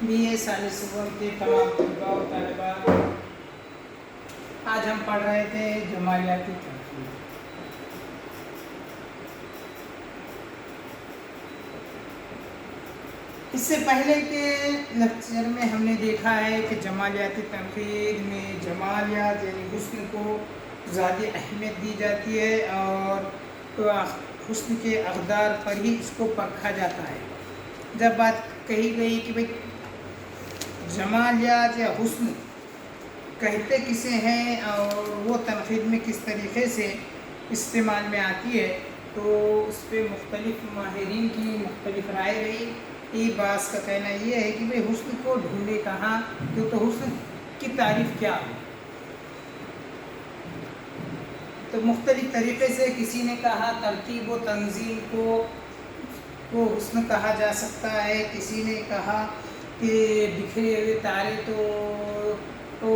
BA ثالث ثانوی کے تمام طلباء و طالبات، آج ہم پڑھ رہے تھے جمالیاتی تنقید۔ اس سے پہلے کے لیکچر میں ہم نے دیکھا ہے کہ جمالیاتی تنقید میں جمالیات یعنی حسن کو زیادہ اہمیت دی جاتی ہے اور حسن کے اقدار پر ہی اس کو پرکھا جاتا ہے۔ جب بات کہی گئی کہ بھئی جمالیات یا حسن کہتے کسے ہیں اور وہ تنقید میں کس طریقے سے استعمال میں آتی ہے، تو اس پہ مختلف ماہرین کی مختلف رائے رہی۔ ایک بعض کا کہنا یہ ہے کہ بھئی حسن کو ڈھونڈے کہاں، تو حسن کی تعریف کیا ہے؟ تو مختلف طریقے سے کسی نے کہا ترتیب و تنظیم کو حسن کہا جا سکتا ہے، کسی نے کہا کہ بکھرے ہوئے تارے تو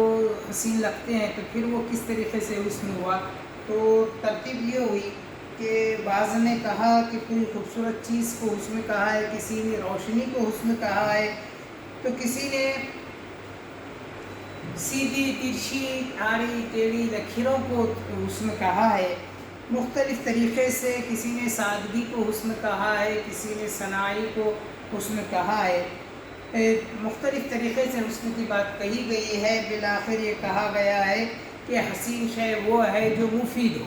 حسین لگتے ہیں، تو پھر وہ کس طریقے سے حسن ہوا؟ تو ترتیب یہ ہوئی کہ بعض نے کہا کہ کوئی خوبصورت چیز کو حسن کہا ہے، کسی نے روشنی کو حسن کہا ہے، تو کسی نے سیدھی ترچھی آڑی ٹیڑھی لکیروں کو حسن کہا ہے۔ مختلف طریقے سے کسی نے سادگی کو حسن کہا ہے، کسی نے صناعی کو حسن کہا ہے۔ مختلف طریقے سے حسن کی بات کہی گئی ہے۔ بالآخر یہ کہا گیا ہے کہ حسین شے وہ ہے جو مفید ہو۔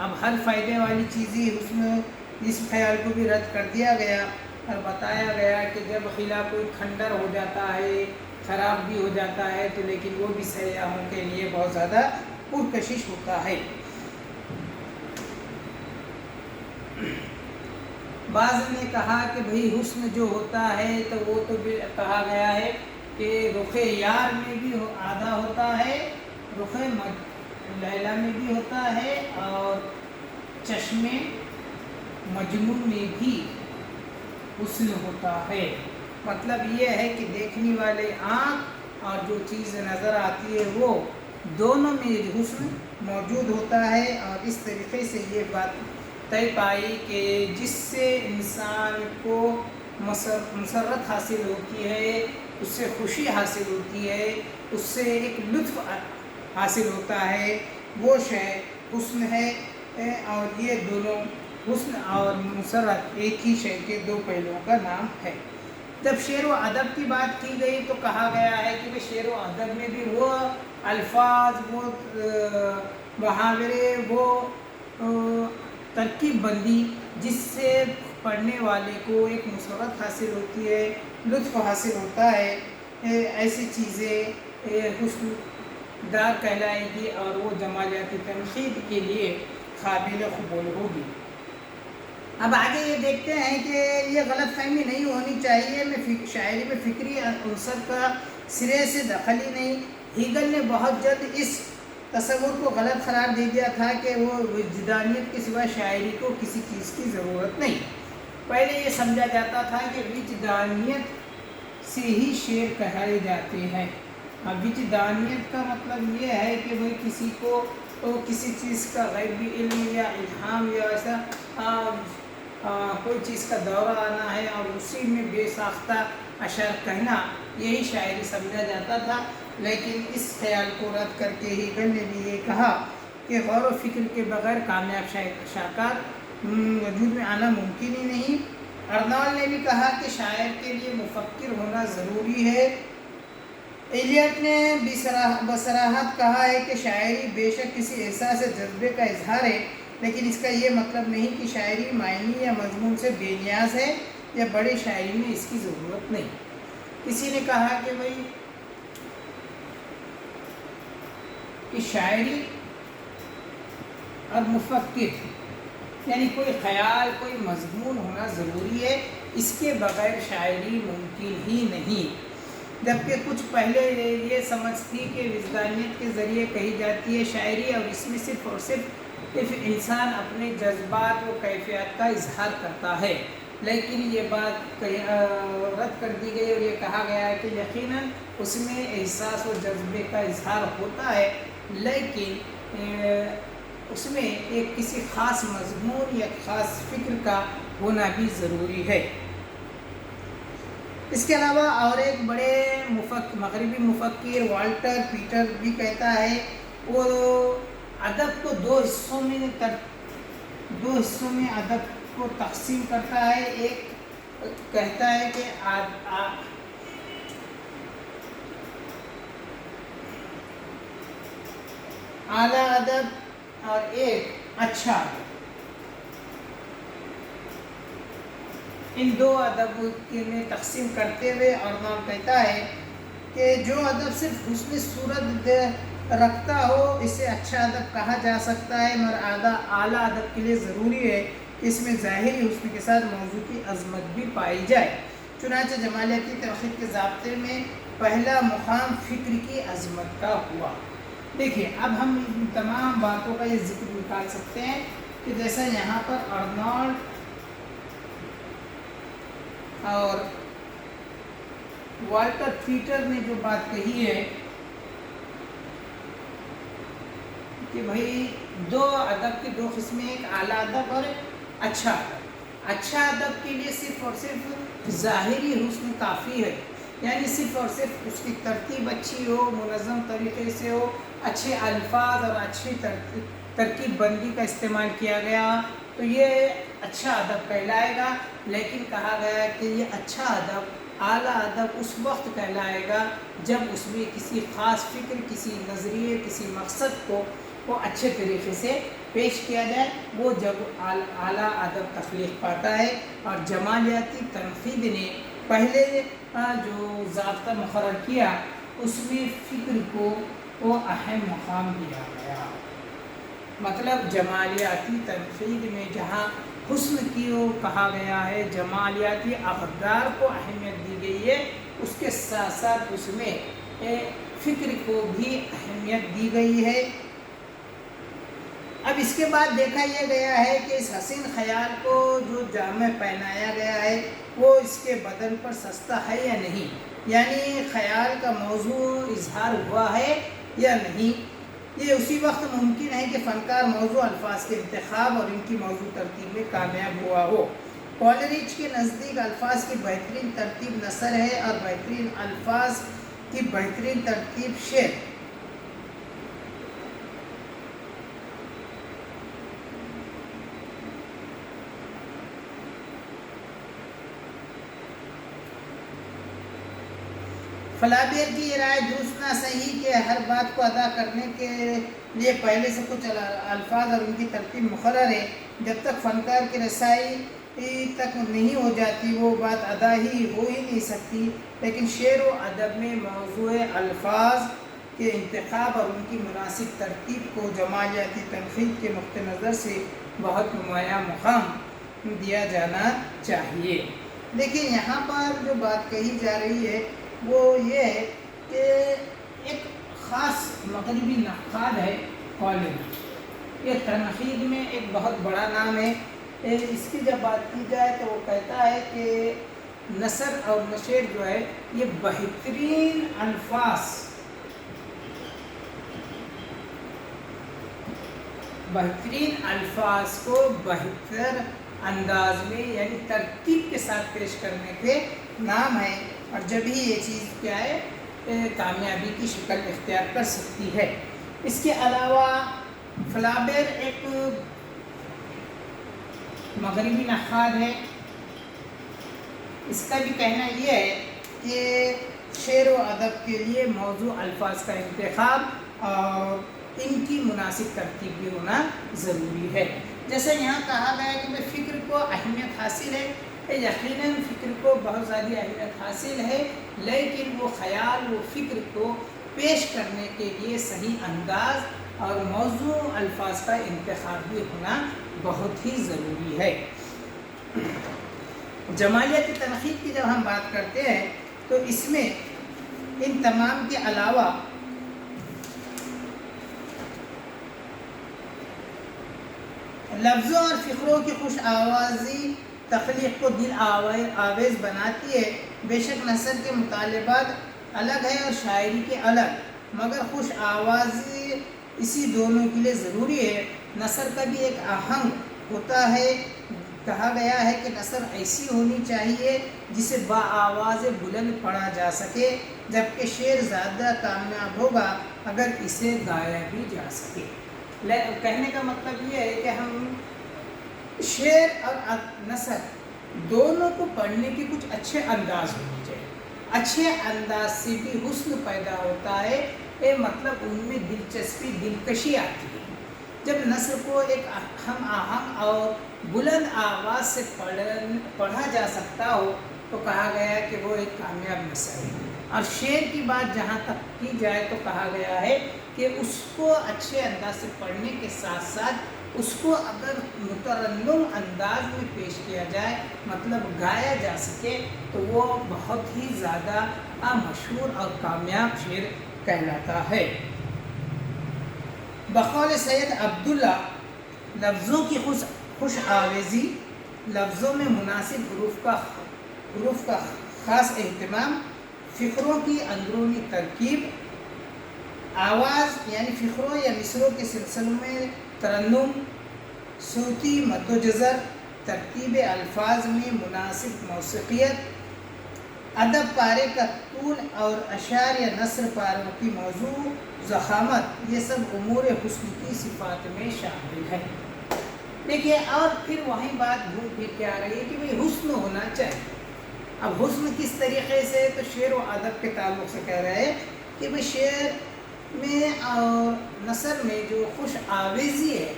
اب ہر فائدے والی چیزیں حسن، اس خیال کو بھی رد کر دیا گیا اور بتایا گیا کہ جب خلا کوئی کھنڈر ہو جاتا ہے، خراب بھی ہو جاتا ہے، تو لیکن وہ بھی سیاحوں کے لیے بہت زیادہ پرکشش ہوتا ہے۔ بعض نے کہا کہ بھئی حسن جو ہوتا ہے تو وہ تو کہا گیا ہے کہ رخ یار میں بھی آدھا ہوتا ہے، رخ لیلا میں بھی ہوتا ہے، اور چشم مجنون میں بھی حسن ہوتا ہے۔ مطلب یہ ہے کہ دیکھنے والے آنکھ اور جو چیز نظر آتی ہے وہ دونوں میں حسن موجود ہوتا ہے۔ اور اس طریقے سے یہ بات طے پائی کہ جس سے انسان کو مسرت حاصل ہوتی ہے، اس سے خوشی حاصل ہوتی ہے، اس سے ایک لطف حاصل ہوتا ہے، وہ شے حسن ہے۔ اور یہ دونوں حسن اور مسرت ایک ہی شے کے دو پہلوؤں کا نام ہے۔ جب شعر و ادب کی بات کی گئی تو کہا گیا ہے کہ شعر و ادب میں بھی وہ الفاظ، وہ محاورے، وہ ترکیب بندی جس سے پڑھنے والے کو ایک مسرت حاصل ہوتی ہے، لطف حاصل ہوتا ہے، ایسی چیزیں حسن دار کہلائے گی اور وہ جمالیاتی تنقید کے لیے قابل قبول ہوگی۔ اب آگے یہ دیکھتے ہیں کہ یہ غلط فہمی نہیں ہونی چاہیے۔ شاعری میں فکری عنصر کا سرے سے دخل ہی نہیں۔ ہیگل نے بہت جلد اس تصور کو غلط قرار دے دیا تھا کہ وہ وجدانیت کے سوا شاعری کو کسی چیز کی ضرورت نہیں۔ پہلے یہ سمجھا جاتا تھا کہ وجدانیت سے ہی شعر کہے جاتے ہیں۔ اب وجدانیت کا مطلب یہ ہے کہ وہ کسی کو کسی چیز کا غیبی علم یا الہام یا ایسا کوئی چیز کا دورہ آنا ہے اور اسی میں بے ساختہ اشعار کہنا، یہی شاعری سمجھا جاتا تھا۔ لیکن اس خیال کو رد کر کے ہیگل نے بھی یہ کہا کہ غور و فکر کے بغیر کامیاب شاعر وجود میں آنا ممکن ہی نہیں۔ ارنال نے بھی کہا کہ شاعر کے لیے مفکر ہونا ضروری ہے۔ ایلیٹ نے بصراحت کہا ہے کہ شاعری بے شک کسی احساس جذبے کا اظہار ہے، لیکن اس کا یہ مطلب نہیں کہ شاعری معنی یا مضمون سے بے نیاز ہے یا بڑے شاعری میں اس کی ضرورت نہیں۔ کسی نے کہا کہ بھئی کہ شاعری اور مفکر یعنی کوئی خیال، کوئی مضمون ہونا ضروری ہے، اس کے بغیر شاعری ممکن ہی نہیں۔ جبکہ کچھ پہلے یہ سمجھ تھی کہ وجدانیت کے ذریعے کہی جاتی ہے شاعری، اور اس میں صرف اور صرف انسان اپنے جذبات و کیفیات کا اظہار کرتا ہے۔ لیکن یہ بات رد کر دی گئی اور یہ کہا گیا ہے کہ یقیناً اس میں احساس و جذبے کا اظہار ہوتا ہے، لیکن اس میں ایک کسی خاص مضمون یا خاص فکر کا ہونا بھی ضروری ہے۔ اس کے علاوہ اور ایک بڑے مغربی مفکر والٹر پیٹر بھی کہتا ہے، وہ ادب کو دو حصوں میں ادب کو تقسیم کرتا ہے۔ ایک کہتا ہے کہ اعلیٰ ادب اور ایک اچھا ادب۔ ان دو ادب میں تقسیم کرتے ہوئے ارنولڈ کہتا ہے کہ جو ادب صرف حسن صورت رکھتا ہو اسے اچھا ادب کہا جا سکتا ہے، مگر اعلیٰ ادب کے لیے ضروری ہے کہ اس میں ظاہری حسن کے ساتھ موضوع کی عظمت بھی پائی جائے۔ چنانچہ جمالیاتی تنقید کے ضابطے میں پہلا مقام فکر کی عظمت کا ہوا۔ دیکھیے اب ہم ان تمام باتوں کا یہ ذکر نکال سکتے ہیں کہ جیسا یہاں پر ارنولڈ اور والٹر پیٹر نے جو بات کہی ہے کہ بھائی دو ادب کی دو قسمیں، ایک اعلیٰ ادب اور اچھا ادب۔ اچھا ادب کے لیے صرف اور صرف ظاہری حسن کافی ہے، یعنی صرف اور صرف اس کی ترتیب اچھی ہو، منظم طریقے سے ہو، اچھے الفاظ اور اچھی ترکیب بندی کا استعمال کیا گیا تو یہ اچھا ادب کہلائے گا۔ لیکن کہا گیا ہے کہ یہ اچھا ادب، اعلیٰ ادب اس وقت کہلائے گا جب اس میں کسی خاص فکر، کسی نظریے، کسی مقصد کو وہ اچھے طریقے سے پیش کیا جائے، وہ جب اعلیٰ ادب تخلیق پاتا ہے۔ اور جمالیاتی تنقید نے پہلے جو ضابطہ مقرر کیا اس میں فکر کو وہ اہم مقام دیا گیا۔ مطلب جمالیاتی تنقید میں جہاں حسن کی کہا گیا ہے، جمالیاتی اقدار کو اہمیت دی گئی ہے، اس کے ساتھ ساتھ اس میں فکر کو بھی اہمیت دی گئی ہے۔ اب اس کے بعد دیکھا یہ گیا ہے کہ اس حسین خیال کو جو جامہ پہنایا گیا ہے وہ اس کے بدن پر سستا ہے یا نہیں، یعنی خیال کا موضوع اظہار ہوا ہے یا نہیں۔ یہ اسی وقت ممکن ہے کہ فنکار موضوع الفاظ کے انتخاب اور ان کی موضوع ترتیب میں کامیاب ہوا ہو۔ کولرچ کے نزدیک الفاظ کی بہترین ترتیب نثر ہے اور بہترین الفاظ کی بہترین ترتیب شعر۔ فلابیر کی یہ رائے درست نہ صحیح کہ ہر بات کو ادا کرنے کے لیے پہلے سے کچھ الفاظ اور ان کی ترتیب مقرر ہے۔ جب تک فنکار کی رسائی تک نہیں ہو جاتی وہ بات ادا ہی ہو ہی نہیں سکتی۔ لیکن شعر و ادب میں موضوع الفاظ کے انتخاب اور ان کی مناسب ترتیب کو جمالیاتی تنقید کے نقطہ نظر سے بہت نمایاں مقام دیا جانا چاہیے۔ دیکھیں یہاں پر جو بات کہی جا رہی ہے وہ یہ ہے کہ ایک خاص مغربی نقاد ہے کولرچ، یہ تنقید میں ایک بہت بڑا نام ہے۔ اس کی جب بات کی جائے تو وہ کہتا ہے کہ نثر اور نشر جو ہے یہ بہترین الفاظ کو بہتر انداز میں یعنی ترتیب کے ساتھ پیش کرنے کے نام ہے، اور جب ہی یہ چیز کیا ہے کامیابی کی شکل اختیار کر سکتی ہے۔ اس کے علاوہ فلابیر ایک مغربی نقاد ہے، اس کا بھی کہنا یہ ہے کہ شعر و ادب کے لیے موضوع الفاظ کا انتخاب اور ان کی مناسب ترتیب بھی ہونا ضروری ہے۔ جیسے یہاں کہا گیا ہے کہ فکر کو اہمیت حاصل ہے، یقیناً فکر کو بہت زیادہ اہمیت حاصل ہے، لیکن وہ خیال و فکر کو پیش کرنے کے لیے صحیح انداز اور موضوع الفاظ کا انتخاب بھی ہونا بہت ہی ضروری ہے۔ جمالیاتی تنقید کی جب ہم بات کرتے ہیں تو اس میں ان تمام کے علاوہ لفظوں اور فقروں کی خوش آوازی تخلیق کو دل آویز بناتی ہے۔ بے شک نثر کے مطالبات الگ ہیں اور شاعری کے الگ، مگر خوش آوازی اسی دونوں کے لیے ضروری ہے۔ نثر کا بھی ایک آہنگ ہوتا ہے کہا گیا ہے کہ نثر ایسی ہونی چاہیے جسے بآواز بلند پڑھا جا سکے، جبکہ شعر زیادہ کامیاب ہوگا اگر اسے گایا بھی جا سکے۔ کہنے کا مطلب یہ ہے کہ ہم شعر اور نثر دونوں کو پڑھنے کے کچھ اچھے انداز ہونے چاہیے۔ اچھے انداز سے بھی حسن پیدا ہوتا ہے، مطلب ان میں دلچسپی، دلکشی آتی ہے۔ جب نثر کو ایک ہم آہنگ اور بلند آواز سے پڑھا جا سکتا ہو تو کہا گیا کہ وہ ایک کامیاب نثر ہے۔ اور شعر کی بات جہاں تک کی جائے تو کہا گیا ہے کہ اس کو اچھے انداز سے پڑھنے کے ساتھ ساتھ اس کو اگر مترنم انداز میں پیش کیا جائے، مطلب گایا جا سکے، تو وہ بہت ہی زیادہ مشہور اور کامیاب شعر کہلاتا ہے۔ بقول سید عبداللہ، لفظوں کی خوش آویزی، لفظوں میں مناسب حروف کا خاص اہتمام، فقروں کی اندرونی ترکیب، آواز یعنی فقروں یا مصروں کے سلسلوں میں ترنم، صوتی مد و جزر، ترتیب الفاظ میں مناسب موسیقیت، ادب پارے کا طول اور اشعار یا نثر پاروں کی موضوع ضخامت، یہ سب امور حسن کی صفات میں شامل ہے۔ دیکھیے، اور پھر وہیں بات گھوم پھر کے آ رہی ہے کہ بھئی حسن ہونا چاہیے۔ اب حسن کس طریقے سے، تو شعر و ادب کے تعلق سے کہہ رہے ہیں کہ بھئی شعر میں اور نثر میں جو خوش آویزی ہے،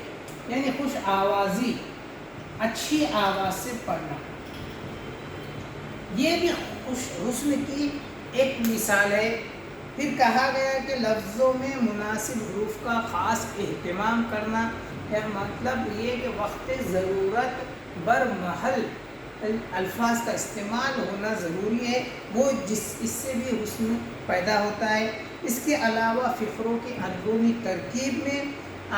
یعنی خوش آوازی، اچھی آواز سے پڑھنا، یہ بھی حسن کی ایک مثال ہے۔ پھر کہا گیا کہ لفظوں میں مناسب حروف کا خاص اہتمام کرنا، یا مطلب یہ کہ وقت ضرورت برمحل الفاظ کا استعمال ہونا ضروری ہے، وہ اس سے بھی حسن پیدا ہوتا ہے۔ اس کے علاوہ فقروں کی اندرونی ترکیب میں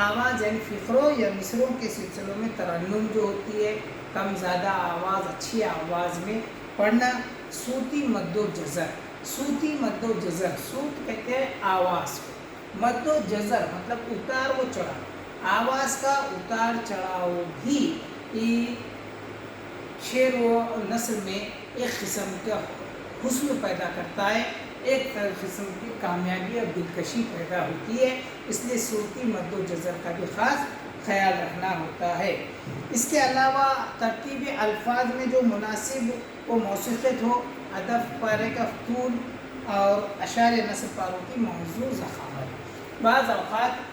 آواز یعنی فقروں یا مصروں کے سلسلوں میں ترنم جو ہوتی ہے، کم زیادہ آواز، اچھی آواز میں پڑھنا، صوتی مد و جزر، صوتی مد و جزر، صوت کہتے ہیں آواز کو، مد و جزر مطلب اتار و چڑھاؤ، آواز کا اتار چڑھاؤ بھی شعر و نثر میں ایک قسم کا حسن پیدا کرتا ہے، ایک قسم کی کامیابی اور دلکشی پیدا ہوتی ہے۔ اس لیے صوتی مد و جزر کا بھی خاص خیال رکھنا ہوتا ہے۔ اس کے علاوہ ترتیب الفاظ میں جو مناسب و موسیقیت ہو، ادب پارے کا طول اور اشعار نثر پاروں کی موضوع ضخامت۔ بعض اوقات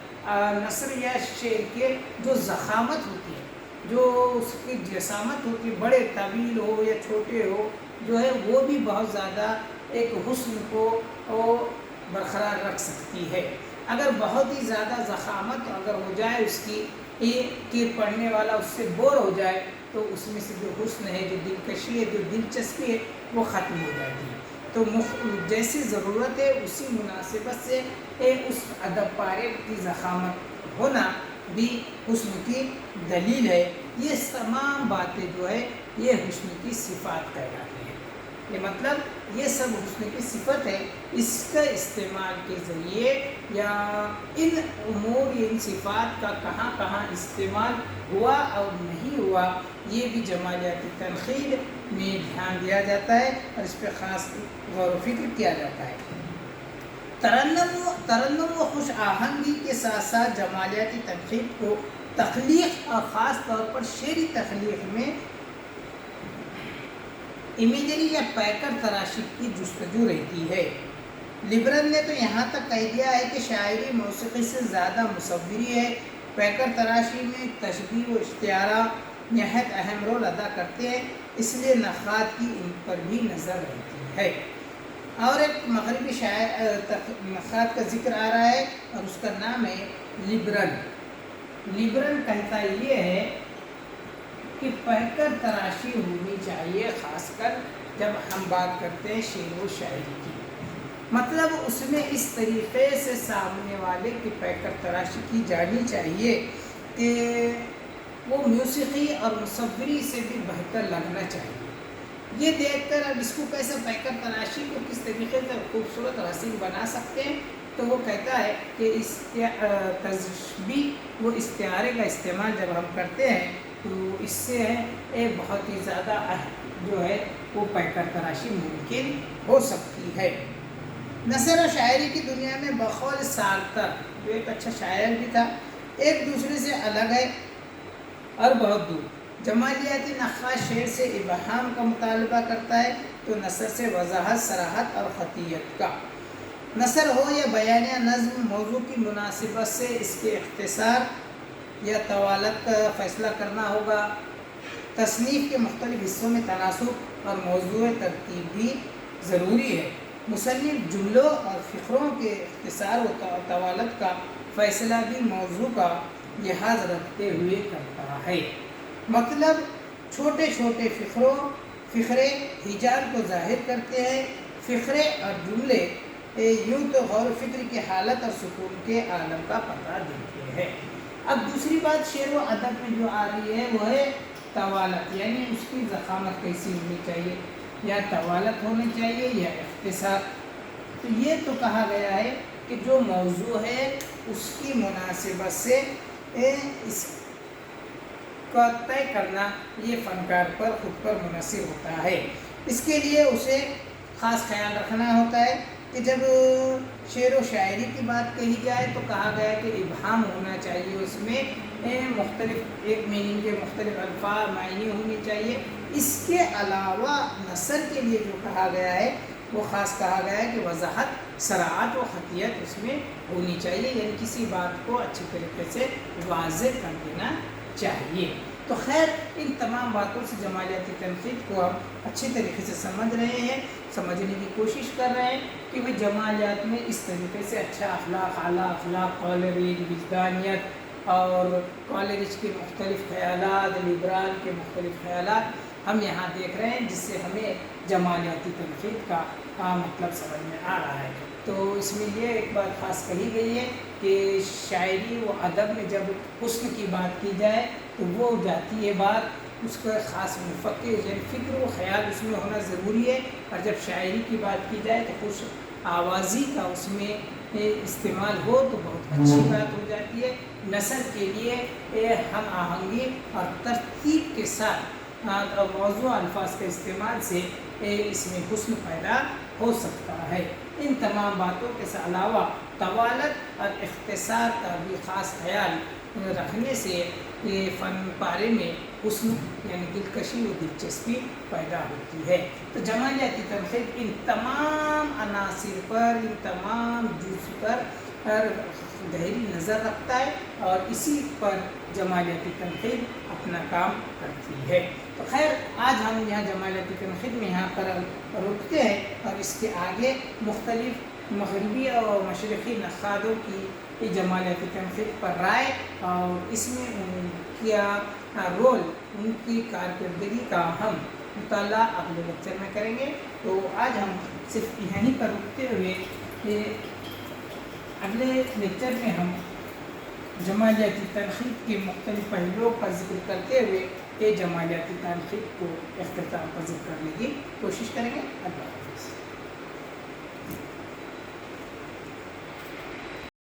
نثر یا شعر کے جو ضخامت ہوتی ہے، جو اس کی جسامت ہوتی ہے، بڑے طویل ہو یا چھوٹے ہو، جو ہے وہ بھی بہت زیادہ ایک حسن کو برقرار رکھ سکتی ہے۔ اگر بہت ہی زیادہ ضخامت اگر ہو جائے اس کی کہ پڑھنے والا اس سے بور ہو جائے، تو اس میں سے جو حسن ہے، جو دلکشی ہے، جو دلچسپی ہے، وہ ختم ہو جاتی ہے۔ تو جیسی ضرورت ہے اسی مناسبت سے اس ادب پارے کی ضخامت ہونا بھی حسن کی دلیل ہے۔ یہ تمام باتیں جو ہے یہ حسن کی صفات کہلاتی ہیں۔ یہ مطلب یہ سب حسن کی صفت ہے، اس کا استعمال کے ذریعے یا ان امور، ان صفات کا کہاں کہاں استعمال ہوا اور نہیں ہوا، یہ بھی جمالیاتی تنقید میں دھیان دیا جاتا ہے اور اس پہ خاص غور و فکر کیا جاتا ہے۔ ترنم و خوش آہنگی کے ساتھ ساتھ جمالیاتی تنقید کو تخلیق اور خاص طور پر شعری تخلیق میں امیجری یا پیکر تراشی کی جستجو رہتی ہے۔ لیبرن نے تو یہاں تک کہہ دیا ہے کہ شاعری موسیقی سے زیادہ مصوری ہے۔ پیکر تراشی میں تشبیہ و استعارہ نہایت اہم رول ادا کرتے ہیں، اس لیے نقاد کی ان پر بھی نظر رہتی ہے۔ اور ایک مغربی شاعر نقاد کا ذکر آ رہا ہے اور اس کا نام ہے لیبرن۔ لیبرن کہتا یہ ہے کہ پیکر تراشی ہونی چاہیے، خاص کر جب ہم بات کرتے ہیں شعر و شاعری کی، مطلب اس میں اس طریقے سے سامنے والے کی پیکر تراشی کی جانی چاہیے کہ وہ موسیقی اور مصوری سے بھی بہتر لگنا چاہیے۔ یہ دیکھ کر اب اس کو کیسے پیکر تراشی کو کس طریقے سے خوبصورت اور حسین بنا سکتے ہیں، تو وہ کہتا ہے کہ تشبیہ و استعارے کا استعمال جب ہم کرتے ہیں تو اس سے ایک بہت ہی زیادہ جو ہے وہ پیکر تراشی ممکن ہو سکتی ہے۔ نثر و شاعری کی دنیا میں بقول سارتر جو ایک اچھا شاعر بھی تھا، ایک دوسرے سے الگ ہے اور بہت دور۔ جمالیاتی نقاش شعر سے ابہام کا مطالبہ کرتا ہے تو نثر سے وضاحت، صراحت اور خطیت کا۔ نثر ہو یا بیانیہ نظم، موضوع کی مناسبت سے اس کے اختصار یا طوالت کا فیصلہ کرنا ہوگا۔ تصنیف کے مختلف حصوں میں تناسب اور موضوع ترتیب بھی ضروری ہے۔ مصنف جملوں اور فقروں کے اختصار و طوالت کا فیصلہ بھی موضوع کا لحاظ رکھتے ہوئے کرتا ہے۔ مطلب چھوٹے چھوٹے فقرے حجاب کو ظاہر کرتے ہیں، فقرے اور جملے یوں تو غور و فکر کی حالت اور سکون کے عالم کا پتہ دیتے ہیں۔ اب دوسری بات شعر و ادب میں جو آ رہی ہے وہ ہے طوالت، یعنی اس کی ضخامت کیسی ہونی چاہیے، یا طوالت ہونی چاہیے یا اختصار۔ تو یہ تو کہا گیا ہے کہ جو موضوع ہے اس کی مناسبت سے اس کا طے کرنا یہ فنکار پر خود پر منحصر ہوتا ہے۔ اس کے لیے اسے خاص خیال رکھنا ہوتا ہے کہ جب شعر و شاعری کی بات کہی جائے تو کہا گیا کہ ابہام ہونا چاہیے، اس میں مختلف ایک میننگ کے مختلف الفاظ معنی ہونی چاہیے۔ اس کے علاوہ نثر کے لیے جو کہا گیا ہے وہ خاص کہا گیا ہے کہ وضاحت، صراحت و خطیت اس میں ہونی چاہیے، یعنی کسی بات کو اچھی طریقے سے واضح کر دینا چاہیے۔ تو خیر ان تمام باتوں سے جمالیاتی تنقید کو ہم اچھی طریقے سے سمجھ رہے ہیں، سمجھنے کی کوشش کر رہے ہیں کہ وہ جمالیات میں اس طریقے سے اچھا اخلاق، اعلیٰ اخلاق، کالریج، وجدانیت اور کالریج کے مختلف خیالات، لیبرال کے مختلف خیالات ہم یہاں دیکھ رہے ہیں، جس سے ہمیں جمالیاتی تنقید کا مطلب سمجھ میں آ رہا ہے۔ تو اس میں یہ ایک بات خاص کہی گئی ہے کہ شاعری و ادب میں جب حسن کی بات کی جائے تو وہ جاتی ہے بات اس کا خاص مفکر، یعنی فکر و خیال اس میں ہونا ضروری ہے، اور جب شاعری کی بات کی جائے تو خوش آوازی کا اس میں استعمال ہو تو بہت اچھی بات ہو جاتی ہے۔ نثر کے لیے ہم آہنگی اور ترتیب کے ساتھ موضوع الفاظ کے استعمال سے اس میں حسن پیدا ہو سکتا ہے۔ ان تمام باتوں کے علاوہ طوالت اور اختصار کا بھی خاص خیال رکھنے سے فن پارے میں حسن یعنی دلکشی و دلچسپی پیدا ہوتی ہے۔ تو جمالیاتی تنقید ان تمام عناصر پر، ان تمام جزء پر گہری نظر رکھتا ہے اور اسی پر جمالیاتی تنقید اپنا کام کرتی ہے۔ تو خیر آج ہم یہاں جمالیاتی تنقید میں یہاں پر رکتے ہیں اور اس کے آگے مختلف مغربی اور مشرقی نقادوں کی جمالیاتی تنقید پر رائے اور اس میں ان کا رول، ان کی کارکردگی کا ہم مطالعہ اگلے لیکچر میں کریں گے۔ تو آج ہم صرف یہیں پر رکتے ہوئے اگلے لیکچر میں ہم جمالیاتی تنقید کے مختلف پہلوؤں کا ذکر کرتے ہوئے جمالیاتی تنقید کو اختتام پذیر کرنے کی کوشش کریں گے۔ اللہ حافظ۔